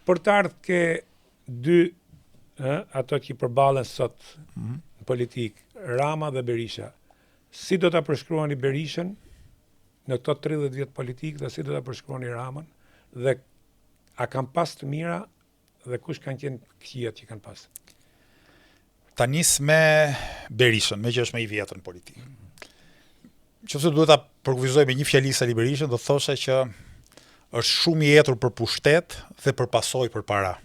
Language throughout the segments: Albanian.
për të ardhur ke dy ato që përballen sot në politik, Rama dhe Berisha. Si do ta përshkruani Berishën në këto 30 vjet politik dhe si do ta përshkruani Ramën dhe a kanë pas të mira dhe kush kanë qenë këqijat që kanë pas? Ta nis me Berishën, me që është më i vjetër në politikë. Nëse duhet ta përkufizoj me një fjali Sali Berishën, do thosha që është shumë i etur për pushtet dhe për pasojë për para.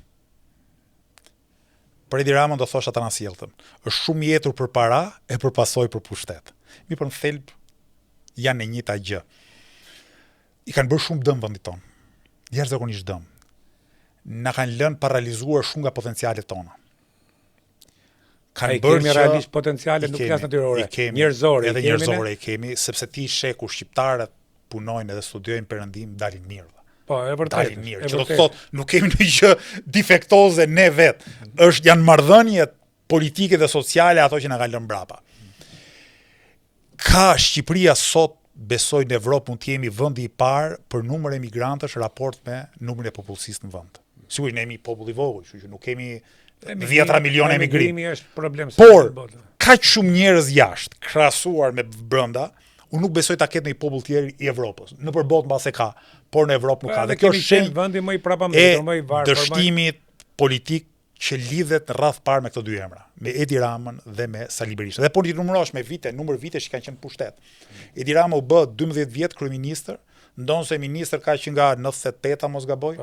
Për Edi Ramën do thosha ta na sjelltëm. Është shumë i etur për para e për pasojë për pushtet. Mirë, për në thelb janë e njëjta gjë. I kanë bërë shumë dëm vendit tonë. Jashtëzakonisht dëm. Na kanë lënë paralizuar shumë nga potencialet tona. Kanë bërë realisht potenciale nuk flas natyrore, njerëzore. Edhe njerëzore i kemi, sepse ti sheh kur shqiptarët punojnë edhe studiojnë perëndim, dalin mirë. Po, e vërtetë. Dalin mirë. Që do të thotë, nuk kemi ndonjë gjë defektoze ne vet. Janë marrëdhëniet politike dhe sociale ato që na kanë lënë mbrapa. Ka Shqipëria sot, besoj në Evropë mund të jemi vendi i parë për numër emigrantësh raport me numrin e popullsisë në vend. Sigurisht ne jemi popull i vogël, kështu që nuk kemi 10 miliona emigrim. Është problem. Por kaq shumë njerëz jashtë krahasuar me brenda, unë nuk besoj ta ketë një popull tjetër i Evropës. Në përbot mbase ka, por në Evropë nuk ka. Dhe kjo është shenjë vendi më i prapambetur, më i varfër, dështimit politik që lidhet në radh parë me këto dy emra, me Edi Ramën dhe me Sali Berishën. Dhe po ti numërosh me vite, numër vitesh që kanë qenë pushtet. Edi Rama u bë 12 vjet kryeministër, ndonse ministër ka që nga 98 mos gaboj.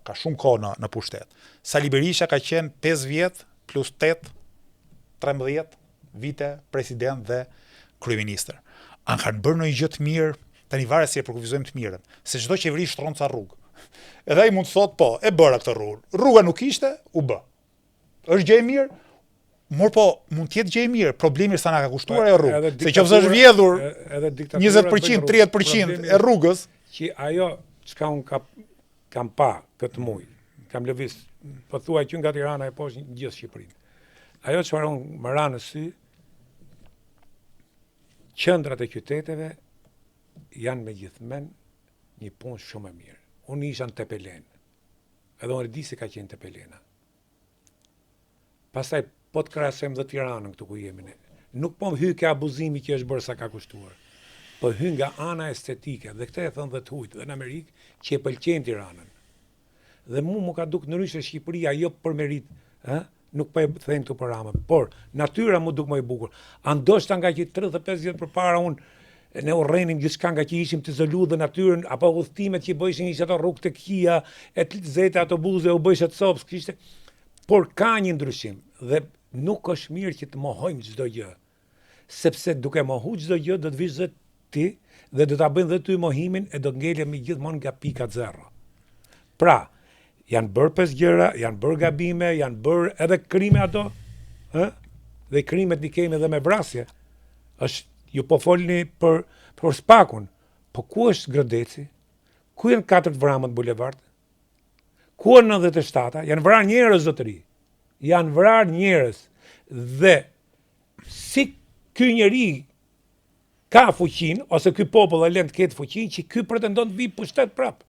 Ka shumë kohë në pushtet. Sali Berisha ka qenë 5 vjet plus 8, 13 vite president dhe kryeministër. An kanë bërë ndonjë gjë të mirë, tani varet si e përkufizojmë të mirën, se çdo qeveri shtron ca rrugë. Edhe ai mund të thotë po, e bëra këtë rrugë. Rruga nuk ishte, u bë. Është gjë e mirë, por mund të jetë gjë e mirë. Problemi është sa na ka kushtuar ajo rrugë. Se nëse është vjedhur 20%, 30% e rrugës, që ajo çka un kam pa këtë muj, kam lëviz, po thuaj që nga Tirana e poshtë gjithë Shqipërinë. Ajo çfarë unë më ra në sy, qendrat e qyteteve janë megjithmen një punë shumë e mirë. Unë isha në Tepelen, edhe unë di se ka qenë Tepelena. Pastaj po të krahasojmë dhe Tiranën këtu ku jemi ne. Nuk po hy ke abuzimi që është bërë sa ka kushtuar. Po hy nga ana estetike, dhe këtë e thënë dhe të hujtë dhe në Amerikë, që e pëlqen Tiranën. Dhe mu ka duk në ryshe Shqipëria, jo për merit, nuk po e thënë këtu për Ramën, por natyra mu duk më e bukur. Andoshta nga që 35 vjet përpara unë ne urrenim gjithçka nga që ishim të izoluar dhe natyrën, apo udhëtimet që bëjshin ishte ato rrugë të këqija, e të zeta autobuse u bëjshin të copës, kishte. Por ka një ndryshim dhe nuk është mirë që të mohojmë çdo gjë. Sepse duke mohuar çdo gjë do të vish dhe ti dhe do ta bëjnë dhe ty mohimin e do të ngelemi gjithmonë nga pika zero. Pra, janë bërë pesë gjëra, janë bërë gabime, janë bërë edhe krime ato, dhe krimet i kemi edhe me vrasje. Është ju po folni për Spakun, po ku është Grodeci? Ku janë 4 vramët bulevard? Ku janë 97-a? Janë vrarë njerëz zotëri. Janë vrarë njerëz. Dhe si ky njeri ka fuqinë, ose ky popull e lën të ketë fuqinë, që ky pretendon të vi pushtet prap.